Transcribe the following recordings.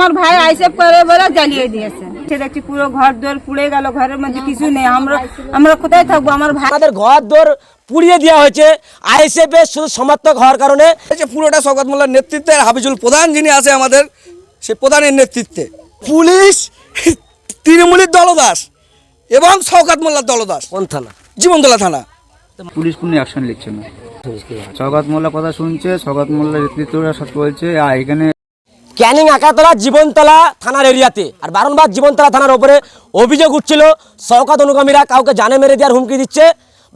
আমার ভাই আইসেপ করে বলে জ্বালিয়ে দিয়েছে। সে দেখছি পুরো ঘর দোর পুড়ে গেল, ঘরের মধ্যে কিছু নেই। আমরা কোথায় থাকবো? আমার ভাই আমাদের ঘর দোর পুড়িয়ে দেওয়া হয়েছে আইএসএফ এর শুধু সমর্থক হওয়ার কারণে। পুরোটা শওকত মোল্লার নেতৃত্বে, হাফিজুল প্রধান যিনি আছে আমাদের, সেই প্রধানের নেতৃত্বে পুলিশ তৃণমূলের দলদাস এবং শওকত মোল্লার দলদাস। কোন থানা? জীবনতলা থানা। পুলিশ কোনো অ্যাকশন নিচ্ছে না। শওকত মোল্লা কথা শুনছে, শওকত মোল্লার নেতৃত্বরা সব বলছে এখানে ক্যানিং আকাতলা জীবনতলা থানার এরিয়াতে আর বারংবার জীবনতলা থানার ওপরে অভিযোগ উঠছিল শওকত অনুগামীরা কাউকে জানে মেরে দেওয়ার হুমকি দিচ্ছে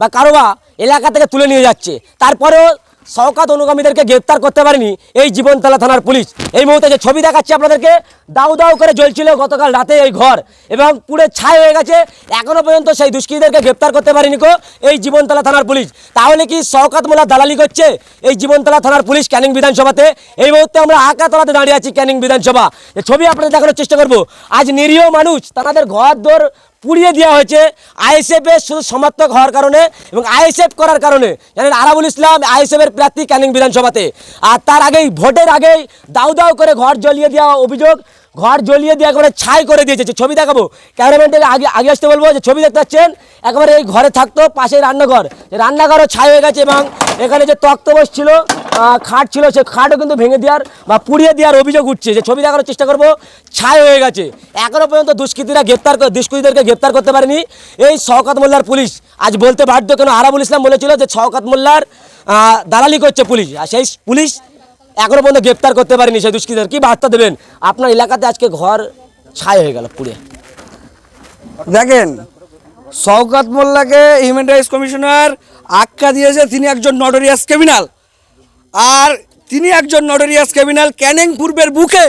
বা কারোবা এলাকা থেকে তুলে নিয়ে যাচ্ছে। তারপরেও শওকত অনুগামীদেরকে গ্রেপ্তার করতে পারেনি এই জীবনতলা থানার পুলিশ। এই মুহূর্তে যে ছবি দেখাচ্ছি আপনাদেরকে, দাউ দাউ করে জ্বলছিল গতকাল রাতে এই ঘর এবং পুরো ছাই হয়ে গেছে। এখনো পর্যন্ত সেই দুষ্কৃতীদেরকে গ্রেপ্তার করতে পারেনি এই জীবনতলা থানার পুলিশ। তাহলে কি শওকত মোল্লা দালালি করছে এই জীবনতলা থানার পুলিশ ক্যানিং বিধানসভাতে? এই মুহূর্তে আমরা আকাতলাতে দাঁড়িয়ে আছি ক্যানিং বিধানসভা। এই ছবি আপনাদের দেখানোর চেষ্টা করব। আজ নিরীহ মানুষ, তাদের ঘর দোর পুড়িয়ে দেওয়া হয়েছে আইএসএফ এর শুধু সমর্থক হওয়ার কারণে এবং আইএসএফ করার কারণে। জানেন আরাবুল ইসলাম আইএসএফ এর প্রার্থী ক্যানিং বিধানসভাতে। আর তার আগেই ভোটের আগেই দাউ দাউ করে ঘর জ্বলিয়ে দেওয়া অভিযোগ, ঘর জ্বলিয়ে দিয়ে একেবারে ছাই করে দিয়েছে। ছবি দেখাবো, ক্যামেরাম্যানটাকে আগে আসতে বলবো। যে ছবি দেখতে পাচ্ছেন একেবারে এই ঘরে থাকতো, পাশে রান্নাঘরও ছাই হয়ে গেছে এবং এখানে যে তক্তপোষ ছিল, খাট ছিল, সেই খাটও কিন্তু ভেঙে দেওয়ার বা পুড়িয়ে দেওয়ার অভিযোগ উঠছে। যে ছবি দেখানোর চেষ্টা করবো, ছাই হয়ে গেছে। এখনো পর্যন্ত দুষ্কৃতীদেরকে গ্রেপ্তার করতে পারেনি এই শওকত মোল্লার পুলিশ। আজ বলতে বাধ্য, কেন আরাবুল ইসলাম বলেছিল যে শওকত মোল্লার দালালি করছে পুলিশ, আর সেই পুলিশ এখনো পর্যন্ত গ্রেপ্তার করতে পারেনি সেই দুষ্কৃতীদের। কি বার্তা দেবেন? আপনার এলাকাতে আজকে ঘর ছাই হয়ে গেল পুড়ে। দেখেন, শওকত মোল্লাকে হিউম্যান রাইটস কমিশনার আখ্যা দিয়েছে তিনি একজন নটোরিয়াস ক্রিমিনাল। আর তিনি একজন নটোরিয়াস ক্রিমিনাল। ক্যানিং পূর্বের বুকে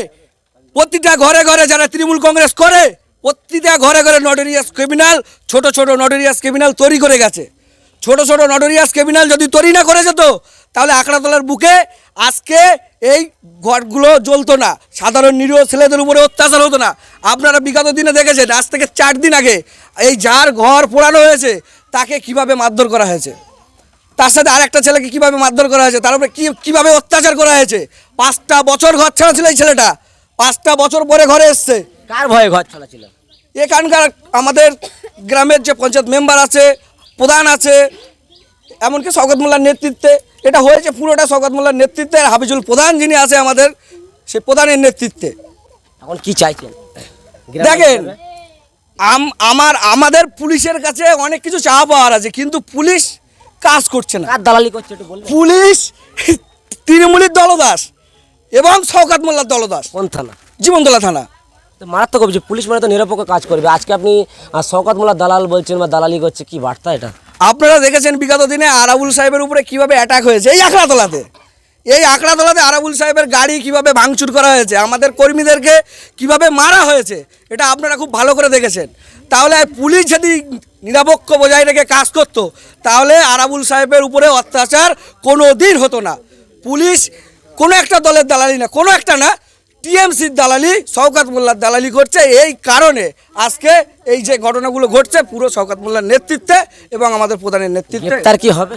প্রতিটা ঘরে ঘরে যারা তৃণমূল কংগ্রেস করে, প্রতিটা ঘরে ঘরে নটোরিয়াস ক্রিমিনাল, ছোট ছোট নটোরিয়াস ক্রিমিনাল তৈরি করে গেছে। ছোট ছোট নটোরিয়াস ক্রিমিনাল যদি তৈরি না করে যেত, তাহলে আখড়াতলার বুকে আজকে এই ঘরগুলো জ্বলতো না, সাধারণ নিরীহ ছেলেদের উপরে অত্যাচার হতো না। আপনারা বিগত দিনে দেখেছেন, আজ থেকে 4 দিন আগে এই যার ঘর পোড়ানো হয়েছে তাকে কিভাবে মারধর করা হয়েছে, তার সাথে আরেকটা ছেলেকে কিভাবে মারধর করা হয়েছে, তার উপরে কীভাবে অত্যাচার করা হয়েছে। 5টা বছর ঘর ছাড়া ছিল এই ছেলেটা, 5টা বছর পরে ঘরে এসছে। কার ভয়ে ঘর ছাড়া ছিল? এখানকার আমাদের গ্রামের যে পঞ্চায়েত মেম্বার আছে, প্রধান আছে, এমনকি শওকত মোল্লার নেতৃত্বে এটা হয়েছে। পুরোটা শওকত মোল্লার নেতৃত্বে, হাফিজুল প্রধান যিনি আছে আমাদের, সেই প্রধানের নেতৃত্বে। এখন কি চাইছেন? দেখেন, আমাদের পুলিশের কাছে অনেক কিছু চাওয়া পাওয়ার আছে, কিন্তু পুলিশ কাজ করছে না। কার দালালি করছে একটু বলবেন? পুলিশ তৃণমূলের দলদাস এবং শওকত মোল্লার দলদাস। কোন থানা? জীবনতলা থানা। তো মারাত্মক অভিযোগ, পুলিশ মানে তো নিরপেক্ষ কাজ করবে। আজকে আপনি শওকত মোল্লার দালাল বলছেন বা দালালি করছে, কি বার্তা এটা? আপনারা দেখেছেন বিগত দিনে আরাবুল সাহেবের উপরে কিভাবে অ্যাটাক হয়েছে এই আখড়াতলাতে আরাবুল সাহেবের গাড়ি কিভাবে ভাঙচুর করা হয়েছে, আমাদের কর্মীদেরকে কিভাবে মারা হয়েছে, এটা আপনারা খুব ভালো করে দেখেছেন। তাহলে পুলিশ যদি নিরপেক্ষ বজায় রেখে কাজ করতো, তাহলে আরাবুল সাহেবের উপরে অত্যাচার কোনো দিন হতো না। পুলিশ কোনো একটা দলের দালালি না, কোনো একটা না, টিএমসির দালালি, শওকত মোল্লার দালালি করছে। এই কারণে আজকে এই যে ঘটনাগুলো ঘটছে পুরো শওকত মোল্লার নেতৃত্বে এবং আমাদের প্রধানের নেতৃত্বে। তার কি হবে?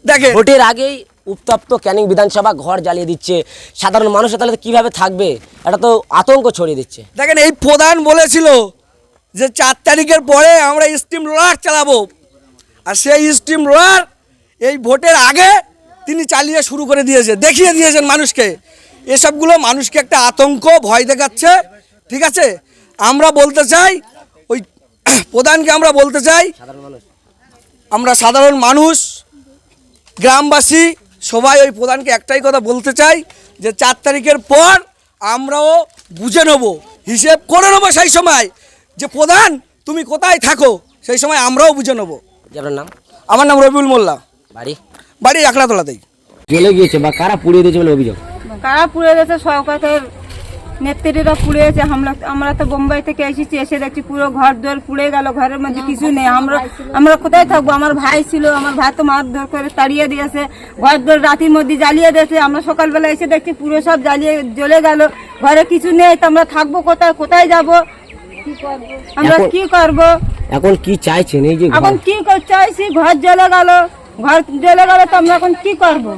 দেখেন, ভোটের আগেই উত্তপ্ত ক্যানিং বিধানসভা, ঘর জ্বালিয়ে দিচ্ছে, সাধারণ মানুষের তাহলে কিভাবে থাকবে? এটা তো আতঙ্ক ছড়িয়ে দিচ্ছে। দেখেন, এই প্রধান বলেছিল যে 4 তারিখের পরে আমরা স্টিম রোলার চালাবো, আর সেই স্টিম রোলার এই ভোটের আগে তিনি চালিয়ে শুরু করে দেখিয়ে দিয়েছেন মানুষকে। এসবগুলো মানুষকে একটা আতঙ্ক, ভয় দেখাচ্ছে। ঠিক আছে, আমরা বলতে চাই ওই প্রধানকে, আমরা বলতে চাই, আমরা সাধারণ মানুষ, গ্রামবাসী সবাই ওই প্রধানকে একটাই কথা বলতে চাই যে 4 তারিখের পর আমরাও বুঝে নেব, হিসেব করে নেবো সেই সময় যে প্রধান তুমি কোথায় থাকো, সেই সময় আমরাও বুঝে নেব। আপনার নাম? আমার নাম রবিউল মোল্লা, বাড়ি আখড়াতলাতেই। জ্বলে গিয়েছে বা কারা পুড়িয়ে দিয়েছে বলে অভিযোগ? কারা পুড়ে গেছে? শওকতের নেত্রীরা পুড়িয়েছে। আমরা তো বোম্বাই থেকে এসেছি, এসে দেখছি পুরো ঘর দোর পুড়ে গেল, ঘরের মধ্যে কিছু নেই। আমরা কোথায় থাকবো? আমার ভাই ছিল, আমার ভাই তো মারধর করে তাড়িয়ে দিয়েছে, ঘর দোর রাতের মধ্যে জ্বালিয়ে দিয়েছে। আমরা সকালবেলা এসে দেখছি পুরো সব জ্বলে গেল, ঘরে কিছু নেই। তো আমরা থাকবো কোথায়? কোথায় যাবো? আমরা কি করব? এখন কি চাইছেন? এই যে এখন কি চাইছি, ঘর জ্বলে গেল, তো আমরা এখন কি করবো?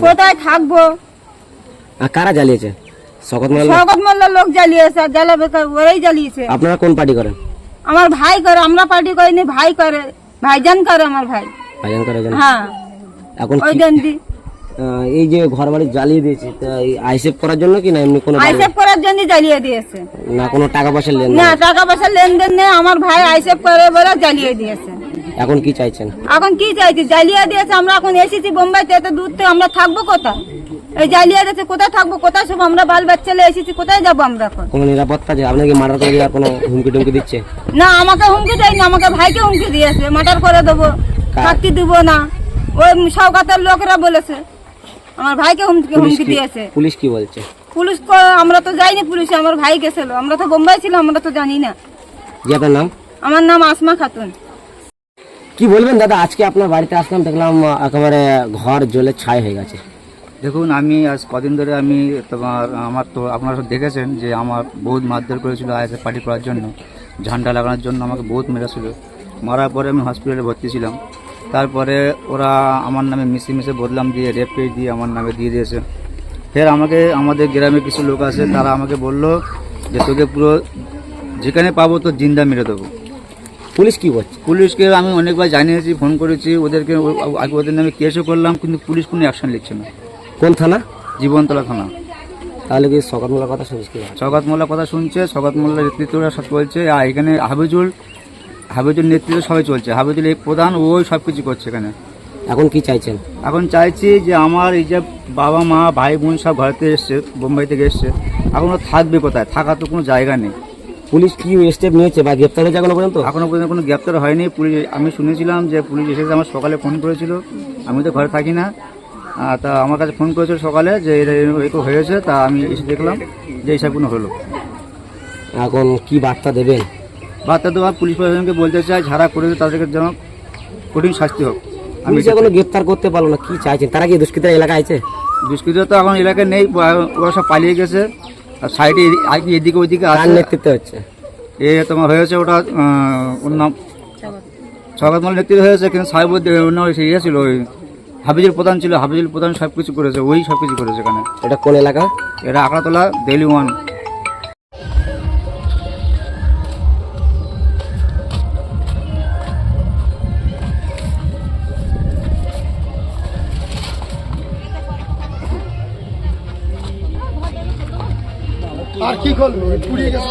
কোথায় থাকবো? আর কারা জ্বালিয়েছে? শওকত মোল্লা শওকত মোল্লার লোক জ্বালিয়েছে, আর জ্বালাবে ওরাই জ্বালিয়েছে। আপনারা কোন পার্টি করেন? আমার ভাই করে, আমরা পার্টি করিনি, ভাই করে, ভাইজান করে আমার ভাই। ভাইজান করে জানেন? হ্যাঁ, এখন ওই কি- দেন দি এই যে ঘর বাড়ি জ্বালিয়ে দিয়েছে, তা আইসেফ করার জন্য কি না এমনি কোনো আইসেফ করার জন্য জ্বালিয়ে দিয়েছে। না কোনো টাকা পয়সা লেন না, টাকা পয়সা লেনদেন নেই, আমার ভাই আইসেফ করে বলে জ্বালিয়ে দিয়েছে। এখন কি চাইছেন? এখন কি চাইছি? জ্বালিয়ে দিয়েছে, আমরা এখন এসেছি বোম্বাইতে, এত দূর থেকে আমরা থাকবো কোথায়? এই জ্বালিয়ে দিয়েছে, কোথায় থাকবো, কোথায় সব আমরা বাল বাচ্চা এসেছি, কোথায় যাবো আমরা এখন? কোনো নিরাপত্তা আছে? আপনাকে মার্ডার করে দেওয়ার কোনো হুমকি টুমকি দিচ্ছে? না, আমাকে হুমকি দেয়নি, আমাকে ভাইকে হুমকি দিয়েছে, মার্ডার করে দেবো, থাকতে দিব না। ওই শওকতের লোকেরা বলেছে, আমার ভাইকে হুমকি দিয়েছে। পুলিশ কি বলছে? পুলিশ আমরা তো যাইনি, পুলিশে আমার ভাই গেছিল, আমরা তো বোম্বাই ছিল, আমরা তো জানি না। জি আপনার নাম? আমার নাম আসমা খাতুন। কি বলবেন দাদা, আজকে আপনার বাড়িতে আসলাম, দেখলাম একেবারে ঘর জ্বলে ছাই হয়ে গেছে। দেখুন, আমি আজ কদিন ধরে আমি আমার তো আপনারা সব দেখেছেন যে আমার বহুত মারধর করেছিল আইএসএফ পার্টি করার জন্য, ঝান্ডা লাগানোর জন্য আমাকে বহুত মেরেছিল। মারার পরে আমি হসপিটালে ভর্তি ছিলাম। তারপরে ওরা আমার নামে মিশে বদলাম দিয়ে রেপ কেস দিয়ে আমার নামে দিয়ে দিয়েছে। ফের আমাকে আমাদের গ্রামে কিছু লোক আছে, তারা আমাকে বললো যে তোকে পুরো যেখানে পাবো তো জিন্দা মেরে দেবো। পুলিশ কি বলছে? পুলিশকে আমি অনেকবার জানিয়েছি, ফোন করেছি ওদেরকে, আগে ওদের নামে কেসও করলাম, কিন্তু পুলিশ কোনো অ্যাকশন নিচ্ছে না। কোন থানা? জীবনতলা থানা। তাহলে কি শওকত মোল্লার কথা শুনছি? শওকত মোল্লার কথা শুনছে, শওকত মোল্লার নেতৃত্বরা সব চলছে, আর এখানে হাবিজুল নেতৃত্ব সবাই চলছে। হাবিজুল এই প্রধান, ওই সব কিছু করছে এখানে। এখন কি চাইছেন? এখন চাইছি যে আমার এই যে বাবা মা ভাই বোন সব ঘরেতে এসছে, বোম্বাই থেকে এসছে, এখন ওরা থাকবে কোথায়? থাকার তো কোনো জায়গা নেই। পুলিশ কি স্টেপ নিয়েছে বা গ্রেপ্তার হয়েছে এখনো পর্যন্ত? এখনো পর্যন্ত কোনো গ্রেপ্তার হয়নি। পুলিশ, আমি শুনেছিলাম যে পুলিশ এসেছে, আমার সকালে ফোন করেছিল, আমি তো ঘরে থাকি না, তা আমার কাছে ফোন করেছিল সকালে যে এরকম হয়েছে। তা আমি এসে দেখলাম যে এইসব কোনো হলো। এখন কি বার্তা দেবেন? বার্তা দেওয়া পুলিশ প্রশাসনকে বলতে চাই, যারা করেছে তাদেরকে যেন কঠিন শাস্তি হোক। আমি পুলিশ এখনো গ্রেপ্তার করতে পারলো না, কি চাইছেন? তারা কি দুষ্কৃতীরা এলাকায় আছে? দুষ্কৃতীরা তো এখন এলাকায় নেই, ওরা সব পালিয়ে গেছে। আর সাইডে এদিকে ওইদিকে কার আছে। নেতৃত্বে হচ্ছে? এ তোমার হয়েছে ওটা, ওর নাম শওকত মোল্লার নেতৃত্ব হয়েছে, কিন্তু সাহেব ইয়ে ছিল, ওই হাফিজুল প্রধান ছিল, হাফিজুল প্রধান সব কিছু করেছে, ওই সব কিছু করেছে এখানে। এটা কোন এলাকা? এটা আকড়াতলা ডেইলি ওয়ান। আর কি করলো পুড়িয়ে গেছে।